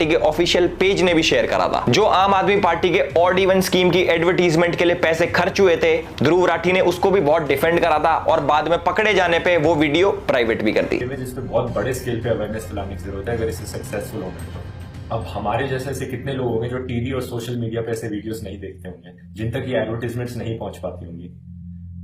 के official page ने भी शेयर करा था। जो आम आदमी पार्टी के ऑड इवन स्कीम की एडवर्टीजमेंट के लिए पैसे खर्च हुए थे, ध्रुव राठी ने उसको भी बहुत डिफेंड करा था और बाद में पकड़े जाने पे वो वीडियो प्राइवेट भी कर दी। जिस पे बहुत बड़े स्केल पे अवेयरनेस फैलाने की जरूरत है अगर इसे सक्सेसफुल होना है। अब हमारे जैसे ऐसे कितने लोग होंगे जो टीवी और सोशल मीडिया पे ऐसे वीडियोस नहीं देखते होंगे, जिन तक ये एडवर्टाइजमेंट्स नहीं पहुंच पाती होंगी।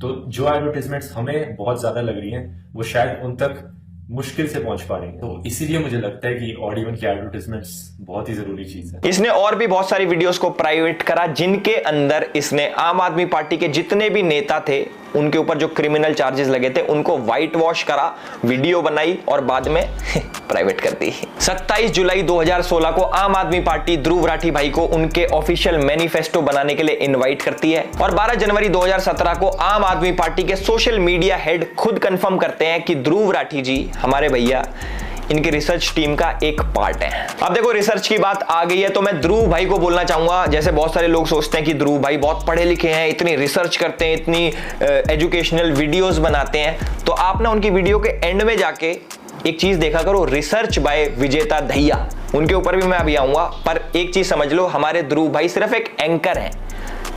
तो जो एडवर्टाइजमेंट्स हमें बहुत ज्यादा लग रही हैं वो शायद उन तक मुश्किल से पहुंच पा रही है। तो इसीलिए मुझे लगता है कि ऑड इवन की एडवर्टाइजमेंट्स बहुत ही जरूरी चीज है। इसने और भी बहुत सारी वीडियोस को प्राइवेट करा जिनके अंदर इसने आम आदमी पार्टी के जितने भी नेता थे उनके ऊपर जो क्रिमिनल चार्जेस लगे थे उनको व्हाइट वॉश करा, वीडियो बनाई और बाद में प्राइवेट कर दी। 27 जुलाई 2016 को आम आदमी पार्टी ध्रुव राठी भाई को उनके ऑफिशियल मैनिफेस्टो बनाने के लिए इनवाइट करती है और 12 जनवरी 2017 को आम आदमी पार्टी के सोशल मीडिया हेड खुद कंफर्म करते हैं कि ध्रुव राठी जी हमारे भैया इनकी रिसर्च टीम का एक पार्ट है। अब देखो रिसर्च की बात आ गई है तो मैं ध्रुव भाई को बोलना चाहूंगा, जैसे बहुत सारे लोग सोचते हैं कि ध्रुव भाई बहुत पढ़े लिखे हैं, इतनी रिसर्च करते हैं, इतनी एजुकेशनल वीडियोस बनाते हैं, तो आप ना उनकी वीडियो के एंड में जाके एक चीज देखा करो, रिसर्च बाय विजेता दहिया, उनके ऊपर भी मैं अभी आऊंगा। पर एक चीज समझ लो, हमारे ध्रुव भाई सिर्फ एक एंकर हैं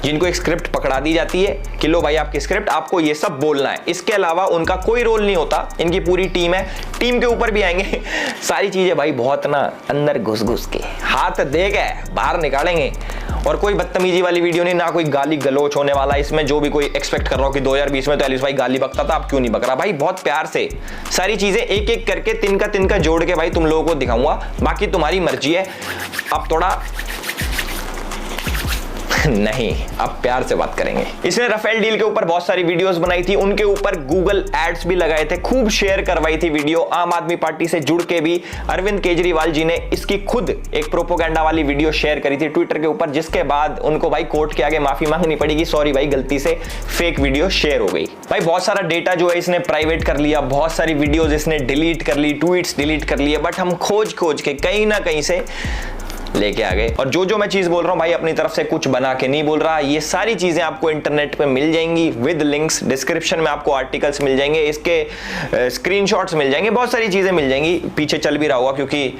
जिनको एक स्क्रिप्ट पकड़ा दी जाती है कि लो भाई आपकी स्क्रिप्ट, आपको ये सब बोलना है, इसके अलावा उनका कोई रोल नहीं होता। इनकी पूरी टीम है, टीम के ऊपर भी आएंगे सारी चीजें भाई बहुत ना अंदर घुस घुस के हाथ दे के बाहर निकालेंगे और कोई बदतमीजी वाली वीडियो नहीं, ना कोई गाली गलोच होने वाला इसमें। जो भी कोई एक्सपेक्ट कर रहा हो कि 2020 में तो एलिस भाई गाली बकता था, अब क्यों नहीं बक रहा, भाई बहुत प्यार से सारी चीजें एक एक करके तिनका जोड़ के भाई तुम लोगों को दिखाऊंगा, बाकी तुम्हारी मर्जी है। अब थोड़ा नहीं, अब प्यार से बात करेंगे। इसने राफेल डील के ऊपर बहुत सारी वीडियोस बनाई थी, उनके ऊपर गूगल एड्स भी लगाए थे, खूब शेयर करवाई थी वीडियो। आम आदमी पार्टी से जुड़ के भी अरविंद केजरीवाल जी ने इसकी खुद एक प्रोपोगेंडा वाली वीडियो शेयर करी थी ट्विटर के ऊपर, जिसके बाद उनको भाई कोर्ट के आगे माफी मांगनी पड़ी कि सॉरी भाई गलती से फेक वीडियो शेयर हो गई। भाई बहुत सारा डेटा जो है इसने प्राइवेट कर लिया, बहुत सारी वीडियोज इसने डिलीट कर ली, ट्वीट्स डिलीट कर लिए, बट हम खोज के कहीं ना कहीं से लेके आ गए। और जो मैं चीज बोल रहा हूं भाई अपनी तरफ से कुछ बना के नहीं बोल रहा, ये सारी चीजें आपको इंटरनेट पे मिल जाएंगी विद लिंक्स, डिस्क्रिप्शन में आपको आर्टिकल्स मिल जाएंगे, इसके स्क्रीनशॉट्स मिल जाएंगे, बहुत सारी चीजें मिल जाएंगी। पीछे चल भी रहा होगा क्योंकि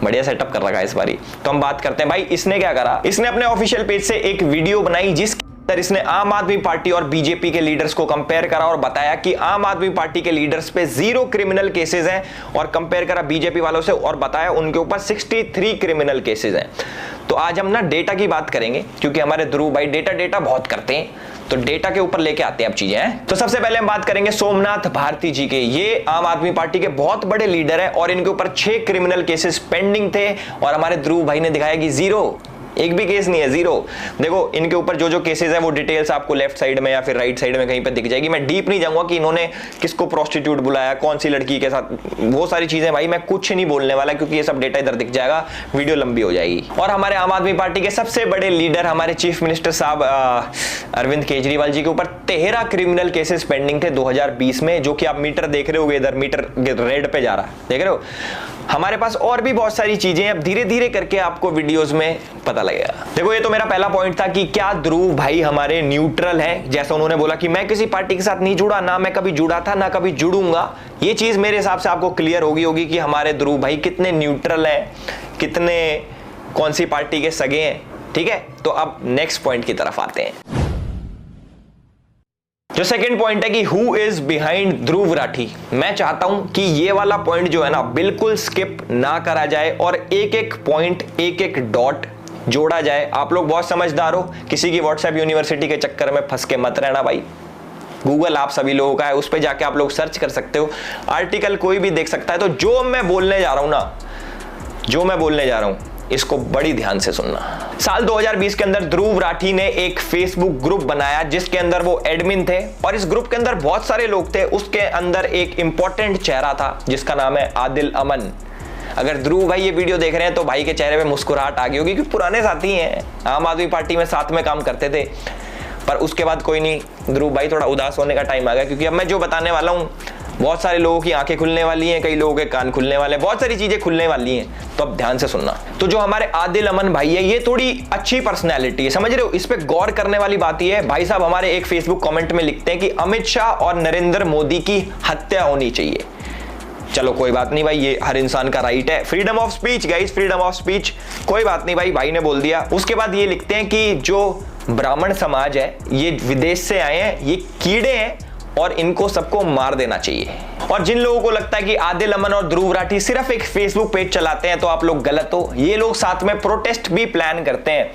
बढ़िया सेटअप कर रखा है इस बारी। तो हम बात करते हैं भाई इसने क्या करा। इसने अपने ऑफिशियल पेज से एक वीडियो बनाई जिसके अंदर इसने आम आदमी पार्टी और बीजेपी के लीडर्स को कंपेयर करा और बताया कि आम आदमी पार्टी के लीडर्स पे 0 क्रिमिनल केसेस हैं और कंपेयर करा बीजेपी वालों से और बताया उनके ऊपर 63 क्रिमिनल केसेस हैं। तो आज हम ना डेटा की बात करेंगे क्योंकि हमारे ध्रुव भाई डेटा बहुत करते हैं, तो डेटा के ऊपर लेके आते हैं अब चीजें हैं। तो सबसे पहले हम बात करेंगे सोमनाथ भारती जी के। ये आम आदमी पार्टी के बहुत बड़े लीडर है और इनके ऊपर 6 क्रिमिनल केसेस पेंडिंग थे और हमारे ध्रुव भाई ने दिखाया कि 0, एक भी केस नहीं है, 0। देखो इनके ऊपर जो केसेस है वो डिटेल्स आपको लेफ्ट साइड में या फिर राइट साइड में कहीं पे दिख जाएगी। मैं डीप नहीं जाऊंगा कि इन्होंने किसको प्रोस्टिट्यूट बुलाया, कौन सी लड़की के साथ, वो सारी चीजें भाई मैं कुछ नहीं बोलने वाला क्योंकि ये सब डेटा इधर दिख जाएगा, वीडियो लंबी हो जाएगी। और हमारे आम आदमी पार्टी के सबसे बड़े लीडर हमारे चीफ मिनिस्टर साहब अरविंद केजरीवाल जी के ऊपर 13 क्रिमिनल केसेस पेंडिंग थे 2020 में, जो कि आप मीटर देख रहे होगे, इधर मीटर रेड पे जा रहा है, देख रहे हो। हमारे पास और भी बहुत सारी चीजें अब धीरे धीरे करके आपको वीडियोस में पता लगेगा। देखो ये तो मेरा पहला पॉइंट था कि क्या ध्रुव भाई हमारे न्यूट्रल हैं, जैसा उन्होंने बोला कि मैं किसी पार्टी के साथ नहीं जुड़ा, ना मैं कभी जुड़ा था ना कभी जुड़ूंगा। ये चीज मेरे हिसाब से आपको क्लियर होगी कि हमारे ध्रुव भाई कितने न्यूट्रल हैं, कितने कौन सी पार्टी के सगे हैं। ठीक है, तो अब नेक्स्ट पॉइंट की तरफ आते हैं। जो सेकंड पॉइंट है कि who is behind Dhruv Rathee. मैं चाहता हूं कि ये वाला पॉइंट जो है ना बिल्कुल स्किप ना करा जाए और एक एक पॉइंट, एक एक डॉट जोड़ा जाए। आप लोग बहुत समझदार हो, किसी की व्हाट्सएप यूनिवर्सिटी के चक्कर में फंस के मत रहना भाई। गूगल आप सभी लोगों का है, उस पर जाके आप लोग सर्च कर सकते हो, आर्टिकल कोई भी देख सकता है। तो जो मैं बोलने जा रहा हूं ना, जो मैं बोलने जा रहा हूं इसको बड़ी ध्यान से सुनना। साल 2020 के अंदर ध्रुव राठी ने एक फेसबुक ग्रुप बनाया जिसके अंदर वो एडमिन थे और इस ग्रुप के अंदर बहुत सारे लोग थे। उसके अंदर एक इंपॉर्टेंट चेहरा था जिसका नाम है आदिल अमन। अगर ध्रुव भाई ये वीडियो देख रहे हैं तो भाई के चेहरे पे मुस्कुराहट आ गई होगी क्योंकि पुराने साथी हैं, आम आदमी पार्टी में साथ में काम करते थे। पर उसके बाद कोई नहीं, ध्रुव भाई थोड़ा उदास होने का टाइम आ गया क्योंकि अब मैं जो बताने वाला हूं बहुत सारे लोगों की आंखें खुलने वाली हैं, कई लोगों के कान खुलने वाले हैं, बहुत सारी चीजें खुलने वाली हैं, तो अब ध्यान से सुनना। तो जो हमारे आदिल अमन भाई है ये थोड़ी अच्छी पर्सनैलिटी है, समझ रहे हो। इस पे गौर करने वाली बात ये है, भाई साहब हमारे एक फेसबुक कमेंट में लिखते हैं कि अमित शाह और नरेंद्र मोदी की हत्या होनी चाहिए। चलो कोई बात नहीं भाई, ये हर इंसान का राइट है, freedom of speech guys, freedom of speech, कोई बात नहीं भाई ने बोल दिया। उसके बाद ये लिखते हैं कि जो ब्राह्मण समाज है ये विदेश से आए हैं, ये कीड़े हैं और इनको सबको मार देना चाहिए। और जिन लोगों को लगता है कि आदिल अमन और ध्रुव राठी सिर्फ एक फेसबुक पेज चलाते हैं तो आप लोग गलत हो, ये लोग साथ में प्रोटेस्ट भी प्लान करते हैं।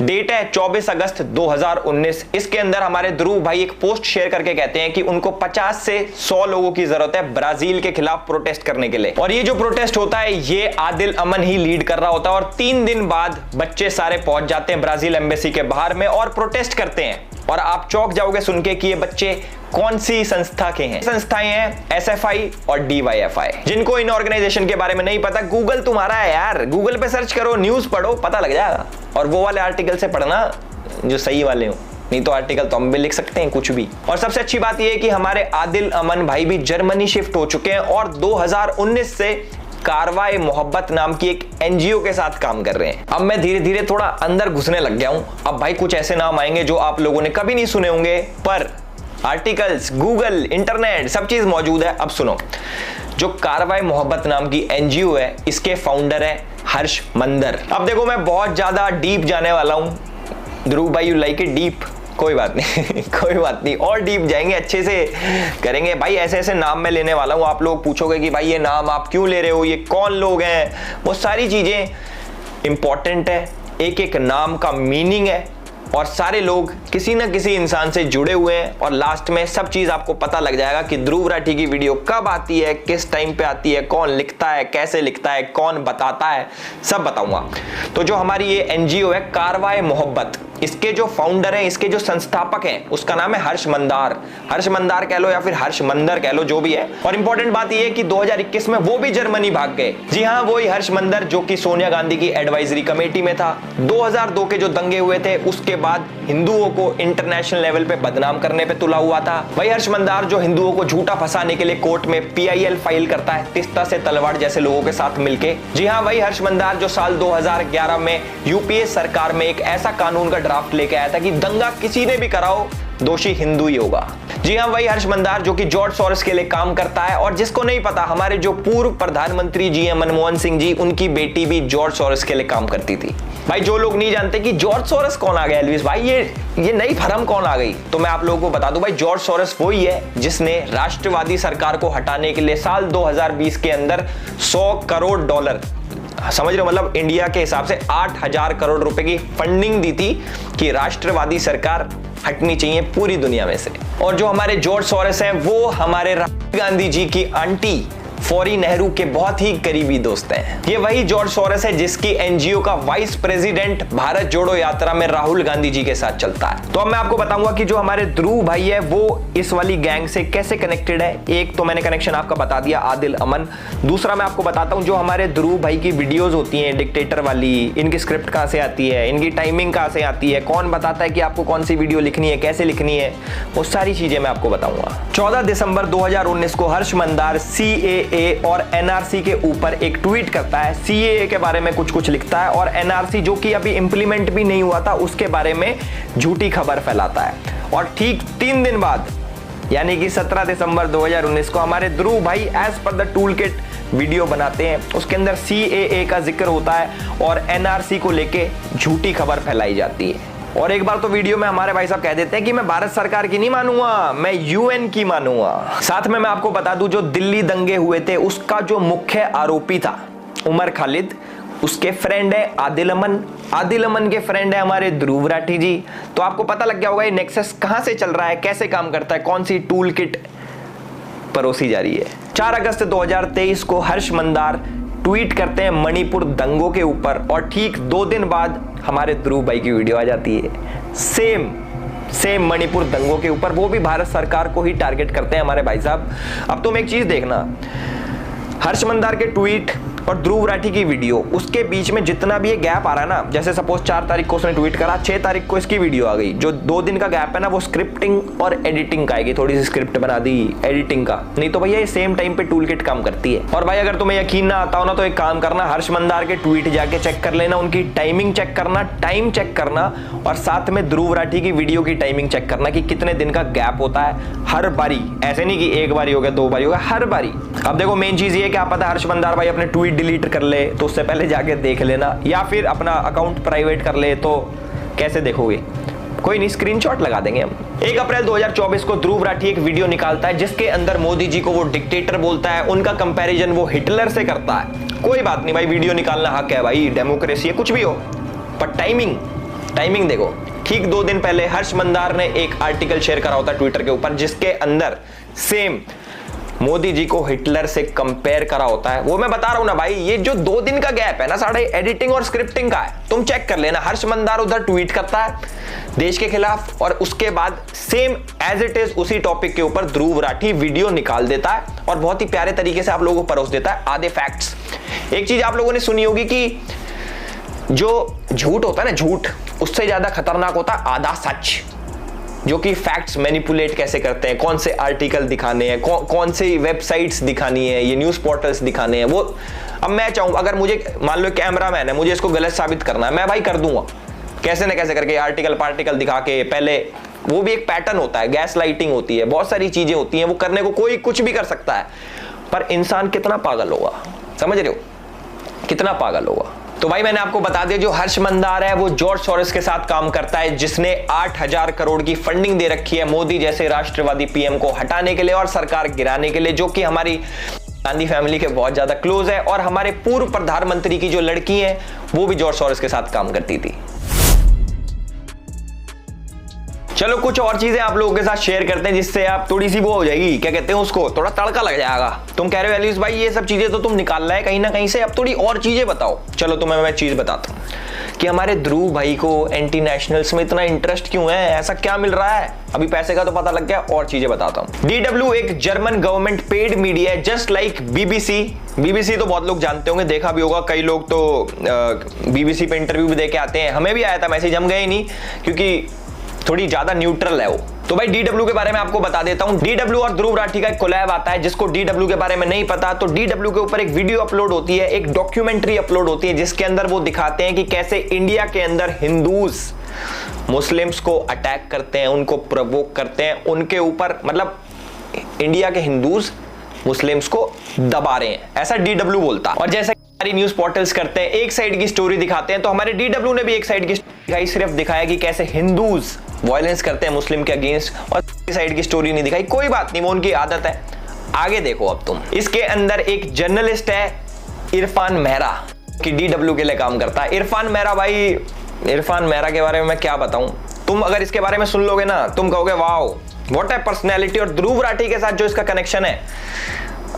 डेट है 24 अगस्त 2019। इसके अंदर हमारे ध्रुव भाई एक पोस्ट शेयर करके कहते हैं कि उनको 50 से 100 लोगों की जरूरत है ब्राजील के खिलाफ प्रोटेस्ट करने के लिए। और ये जो प्रोटेस्ट होता है ये आदिल अमन ही लीड कर रहा होता है और 3 दिन बाद बच्चे सारे पहुंच जाते हैं ब्राजील एम्बेसी के बाहर में और प्रोटेस्ट करते हैं। और आप चौंक जाओगे सुन के कि ये बच्चे कौन सी संस्था के हैं। संस्थाएं हैं SFI और DYFI। जिनको इन ऑर्गेनाइजेशन के बारे में नहीं पता, गूगल तुम्हारा है यार, गूगल पे सर्च करो, न्यूज पढ़ो, पता लग जाएगा। और वो वाले आर्टिकल से पढ़ना जो सही वाले हो, नहीं तो आर्टिकल तो हम भी लिख सकते हैं कुछ भी। और सबसे अच्छी बात यह है कि हमारे आदिल अमन भाई भी जर्मनी शिफ्ट हो चुके हैं और 2019 से कारवाए मोहब्बत नाम की एक NGO के साथ काम कर रहे हैं। अब मैं धीरे धीरे थोड़ा अंदर घुसने लग गया हूं। अब भाई कुछ ऐसे नाम आएंगे जो आप लोगों ने कभी नहीं सुने होंगे, पर आर्टिकल्स, गूगल, इंटरनेट सब चीज मौजूद है। अब सुनो, जो कारवाए मोहब्बत नाम की NGO है, इसके फाउंडर है हर्ष मंदर। अब देखो मैं बहुत ज्यादा डीप जाने वाला हूं। ध्रुव भाई यू लाइक इट डीप, कोई बात नहीं कोई बात नहीं, और डीप जाएंगे, अच्छे से करेंगे भाई। ऐसे ऐसे नाम मैं लेने वाला हूं, आप लोग पूछोगे कि भाई ये नाम आप क्यों ले रहे हो, ये कौन लोग हैं, वो सारी चीजें इंपॉर्टेंट है। एक एक नाम का मीनिंग है और सारे लोग किसी ना किसी इंसान से जुड़े हुए हैं और लास्ट में सब चीज आपको पता लग जाएगा कि ध्रुव राठी की वीडियो कब आती है, किस टाइम पे आती है, कौन लिखता है, कैसे लिखता है, कौन बताता है, सब बताऊंगा। तो जो हमारी ये NGO है कारवाए मोहब्बत, इसके जो फाउंडर हैं, इसके जो संस्थापक हैं, उसका नाम है हर्ष मंदार। हर्ष मंदार कह लो या फिर हर्ष मंदर कह लो, जो भी है। और इंपॉर्टेंट बात यह है कि 2021 में वो भी जर्मनी भाग गए। जी हाँ, वही हर्ष मंदर जो कि सोनिया गांधी की एडवाइजरी कमेटी में था। 2002 के जो दंगे हुए थे उसके बाद हिंदुओं को इंटरनेशनल लेवल पे बदनाम करने पे तुला हुआ था। वही हर्ष मंदार जो हिंदुओं को झूठा फंसाने के लिए कोर्ट में PIL फाइल करता है तिस्ता से तलवार जैसे लोगों के साथ मिलके। जी हाँ, वही हर्ष मंदार जो साल 2011 में UPA सरकार में एक ऐसा कानून का ड्राफ्ट लेके आया था कि दंगा किसी ने भी कराओ दोषी हिंदू ही होगा। जी हाँ, वही हर्ष मंदार जो कि जॉर्ज सोरोस के लिए काम करता है। और जिसको नहीं पता, हमारे जो पूर्व प्रधानमंत्री जी हैं मनमोहन सिंह जी, उनकी बेटी भी जॉर्ज सोरोस के लिए काम करती थी। भाई जो लोग नहीं जानते कि जॉर्ज सोरोस कौन आ गया एल्विस भाई, ये नई फर्म कौन आ गई, तो मैं आप लोगों को बता दूं भाई, जॉर्ज सोरोस वही है जिसने राष्ट्रवादी सरकार को हटाने के लिए साल 2020 के अंदर $100 करोड़, समझ रहे हो, मतलब इंडिया के हिसाब से 8,000 करोड़ रुपए की फंडिंग दी थी कि राष्ट्रवादी सरकार हटनी चाहिए पूरी दुनिया में से। और जो हमारे जॉर्ज सोरोस हैं वो हमारे राहुल गांधी जी की आंटी फौरी नेहरू के बहुत ही करीबी दोस्त हैं। ये वही जॉर्ज सोरोस है जिसकी NGO का वाइस प्रेसिडेंट भारत जोड़ो यात्रा में राहुल गांधी जी के साथ चलता है। तो अब मैं आपको बताऊंगा कि जो हमारे ध्रुव भाई है वो इस वाली गैंग से कैसे कनेक्टेड है। एक तो मैंने कनेक्शन आपका बता दिया, आदिल अमन। दूसरा मैं आपको बताता हूं जो हमारे ध्रुव भाई की वीडियोज होती हैं डिक्टेटर वाली, इनकी स्क्रिप्ट कहां से आती है, इनकी टाइमिंग कहां से आती है, कौन बताता है कि आपको कौन सी वीडियो लिखनी है, कैसे लिखनी है, वो सारी चीजें मैं आपको बताऊंगा। 14 दिसंबर 2019 को हर्ष मंदार CAA और NRC के ऊपर एक ट्वीट करता है। CAA के बारे में कुछ लिखता है और NRC जो कि अभी इंप्लीमेंट भी नहीं हुआ था उसके बारे में झूठी खबर फैलाता है। और ठीक 3 दिन बाद यानी कि 17 दिसंबर 2019 को हमारे ध्रुव भाई as per the tool kit video बनाते हैं। उसके अंदर CAA का जिक्र होता है और NRC को लेके झूठी खबर फैलाई जाती है। और एक बार तो वीडियो में हमारे भाई साहब कह देते हैं कि मैं भारत सरकार की नहीं मानूंगा, मैं UN की मानूंगा। साथ में मैं आपको बता दूं जो दिल्ली दंगे हुए थे उसका जो मुख्य आरोपी था उमर खालिद, उसके फ्रेंड है आदिल अमन। आदिल अमन के फ्रेंड है हमारे ध्रुव राठी जी। तो आपको पता लग गया होगा ये नेक्सस कहां से चल रहा है, कैसे काम करता है, कौन सी टूल किट परोसी जा रही है। 4 अगस्त 2023 को हर्ष मंदार ट्वीट करते हैं मणिपुर दंगों के ऊपर और ठीक 2 दिन बाद हमारे ध्रुव भाई की वीडियो आ जाती है सेम मणिपुर दंगों के ऊपर, वो भी भारत सरकार को ही टारगेट करते हैं हमारे भाई साहब। अब तुम एक चीज देखना, हर्ष मंदार के ट्वीट और ध्रुव राठी की वीडियो, उसके बीच में जितना भी ये गैप आ रहा है ना, जैसे सपोज 4 तारीख को उसने ट्वीट करा, 6 तारीख को इसकी वीडियो आ गई, जो 2 दिन का गैप है ना वो स्क्रिप्टिंग और एडिटिंग का आएगी, थोड़ी सी स्क्रिप्ट बना दी एडिटिंग का, नहीं तो भैया ये सेम टाइम पे टूल किट काम करती है। और भाई अगर तुम्हें यकीन ना आता हो ना तो एक काम करना, हर्ष मंदार के ट्वीट जाके चेक कर लेना, उनकी टाइमिंग चेक करना, टाइम चेक करना, और साथ में ध्रुव राठी की वीडियो की टाइमिंग चेक करना कि कितने दिन का गैप होता है हर बारी, ऐसे नहीं कि एक बारी हो गया 2 बारी हो गया, हर बारी। अब देखो मेन चीज ये क्या पता हर्ष मंदार भाई अपने ट्वीट डिलीट कर ले, तो उससे पहले जाके देख लेना, या फिर अपना अकाउंट प्राइवेट कर ले, तो कैसे देखोगे, कोई नहीं स्क्रीनशॉट लगा देंगे हम। 1 अप्रैल 2024 को ध्रुव राठी एक वीडियो निकालता है जिसके अंदर मोदी जी को वो डिक्टेटर बोलता है, उनका कंपैरिजन वो हिटलर से करता है। कोई बात नहीं भाई, वीडियो निकालना हक है भाई, डेमोक्रेसी है, कुछ भी हो, पर टाइमिंग देखो। ठीक 2 दिन पहले हर्ष मंदार ने एक आर्टिकल शेयर करा होता ट्विटर के ऊपर जिसके अंदर सेम मोदी जी को हिटलर से कंपेयर करा होता है। वो मैं बता रहा हूं ना भाई, ये जो 2 दिन का गैप है ना साढ़े एडिटिंग और स्क्रिप्टिंग का है, तुम चेक कर लेना। हर्ष मंदार उधर ट्वीट करता है देश के खिलाफ और उसके बाद सेम एज इट इज उसी टॉपिक के ऊपर ध्रुव राठी वीडियो निकाल देता है और बहुत ही प्यारे तरीके से आप लोगों को परोस देता है आधे फैक्ट्स। एक चीज आप लोगों ने सुनी होगी कि जो झूठ होता है ना, झूठ उससे ज्यादा खतरनाक होता है आधा सच, जो कि फैक्ट्स मैनिपुलेट कैसे करते हैं, कौन से आर्टिकल दिखाने हैं, कौन से वेबसाइट्स दिखानी है, ये न्यूज पोर्टल्स दिखाने हैं। वो अब मैं चाहूं, अगर मुझे मान लो कैमरामैन है, मुझे इसको गलत साबित करना है, मैं भाई कर दूंगा कैसे ना कैसे करके, आर्टिकल पार्टिकल दिखा के। पहले वो भी एक पैटर्न होता है, गैस लाइटिंग होती है, बहुत सारी चीजें होती हैं, वो करने को कोई कुछ भी कर सकता है, पर इंसान कितना पागल होगा, समझ रहे हो, कितना पागल होगा। तो भाई मैंने आपको बता दिया, जो हर्ष मंदार है वो जॉर्ज सोरोस के साथ काम करता है, जिसने 8000 करोड़ की फंडिंग दे रखी है मोदी जैसे राष्ट्रवादी पीएम को हटाने के लिए और सरकार गिराने के लिए, जो कि हमारी गांधी फैमिली के बहुत ज्यादा क्लोज है, और हमारे पूर्व प्रधानमंत्री की जो लड़की है वो भी जॉर्ज सोरोस के साथ काम करती थी। चलो कुछ और चीजें आप लोगों के साथ शेयर करते हैं जिससे आप थोड़ी सी वो हो जाएगी, क्या कहते हैं उसको, थोड़ा तड़का लग जाएगा। तुम कह रहे हो एलिस भाई ये सब चीजें तो तुम निकाल रहे है कहीं ना कहीं से, अब थोड़ी और चीजें बताओ। चलो तुम्हें मैं चीज बताता हूँ कि हमारे ध्रुव भाई को एंटी नेशनल्स में इतना इंटरेस्ट क्यों है, ऐसा क्या मिल रहा है। अभी पैसे का तो पता लग गया, और चीजें बताता हूँ। DW एक जर्मन गवर्नमेंट पेड मीडिया है, जस्ट लाइक BBC तो बहुत लोग जानते होंगे, देखा भी होगा, कई लोग तो BBC पे इंटरव्यू भी देके आते हैं, हमें भी आया था मैसेज, हम गए ही नहीं क्योंकि थोड़ी ज्यादा न्यूट्रल है वो। तो भाई DW के बारे में आपको बता देता हूं। DW और ध्रुव राठी का एक कोलैब आता है, जिसको DW के बारे में नहीं पता तो DW के ऊपर एक वीडियो अपलोड होती है, एक डॉक्यूमेंट्री अपलोड होती है, जिसके अंदर वो दिखाते हैं कि कैसे इंडिया के अंदर हिंदूज मुस्लिम्स को अटैक करते हैं, उनको प्रोवोक करते हैं, उनके ऊपर मतलब इंडिया के हिंदूज मुस्लिम्स को दबा रहे हैं, ऐसा DW बोलता। और जैसे हमारी न्यूज पोर्टल्स करते हैं, एक साइड की स्टोरी दिखाते हैं, तो हमारे DW ने भी एक साइड की दिखाई, सिर्फ दिखाया कि कैसे हिंदूज वायलेंस करते हैं मुस्लिम के अगेंस्ट, और साइड की स्टोरी नहीं दिखाई। कोई बात नहीं, वो उनकी आदत है, आगे देखो अब तुम। इसके अंदर एक जर्नलिस्ट है इरफान मेहरा कि DW के लिए काम करता है। इरफान मेहरा के बारे में मैं क्या बताऊं, तुम अगर इसके बारे में सुन लोगे ना तुम कहोगे वाओ व्हाट ए पर्सनैलिटी। और ध्रुव राठी के साथ जो इसका कनेक्शन है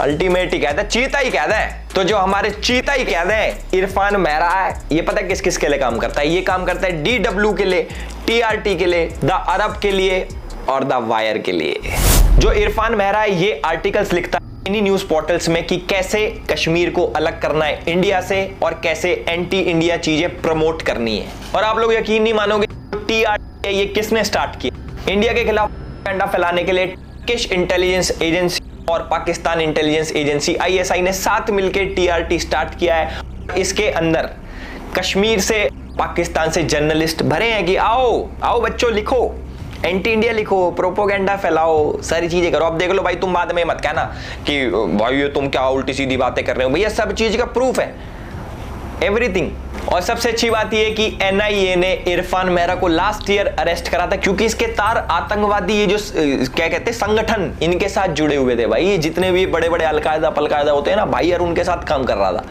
अल्टीमेट ही कहते हैं, चीता ही कहते हैं। तो जो हमारे चीता ही कहते हैं इरफान मेहरा है, ये पता है किस किस के लिए काम करता है, ये काम करता है DW के लिए, TRT के लिए, द अरब के लिए और द वायर के लिए। जो इरफान मेहरा है ये आर्टिकल्स लिखता है इन्हीं न्यूज पोर्टल्स में कि कैसे कश्मीर को अलग करना है इंडिया से और कैसे एंटी इंडिया चीजें प्रमोट करनी है। और आप लोग यकीन नहीं मानोगे, TRT ये किसने स्टार्ट किया, इंडिया के खिलाफ प्रोपेगेंडा फैलाने के लिए टर्किश इंटेलिजेंस एजेंसी और पाकिस्तान इंटेलिजेंस एजेंसी ISI ने साथ मिलकर TRT स्टार्ट किया है। इसके अंदर कश्मीर से पाकिस्तान से जर्नलिस्ट भरे हैं कि आओ बच्चों लिखो, एंटी इंडिया लिखो, प्रोपोगेंडा फैलाओ, सारी चीजें करो। अब देख लो भाई, तुम बाद में मत कहना कि भाई ये तुम क्या उल्टी सीधी बातें कर रहे हो, भैया सब चीज का प्रूफ है, एवरीथिंग। और सबसे अच्छी बात यह कि NIA ने इरफान मेहरा को लास्ट ईयर अरेस्ट करा था, क्योंकि इसके तार आतंकवादी ये जो क्या कहते हैं संगठन, इनके साथ जुड़े हुए थे भाई। ये जितने भी बड़े बड़े अलकायदा पलकायदा होते हैं ना भाई, यार उनके साथ काम कर रहा था।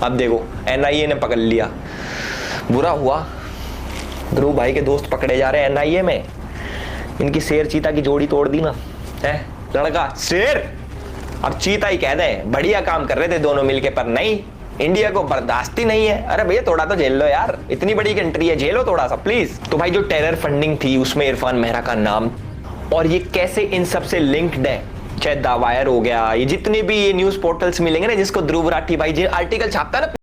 अब देखो NIA ने पकड़ लिया, बुरा हुआ, ध्रुव भाई के दोस्त पकड़े जा रहे हैं NIA में। इनकी शेर चीता की जोड़ी तोड़ दी ना, है लड़का शेर अब चीता ही कह दें, बढ़िया काम कर रहे थे दोनों मिलके, पर नहीं, इंडिया को बर्दाश्त ही नहीं है। अरे भैया थोड़ा तो झेल लो यार, इतनी बड़ी कंट्री है, झेलो थोड़ा सा प्लीज। तो भाई जो टेरर फंडिंग थी उसमें इरफान मेहरा का नाम, और ये कैसे इन सब से लिंक्ड है चाहे द वायर हो गया, ये जितने भी ये न्यूज पोर्टल्स मिलेंगे ना, जिसको ध्रुव राठी भाई जी आर्टिकल छापता है ना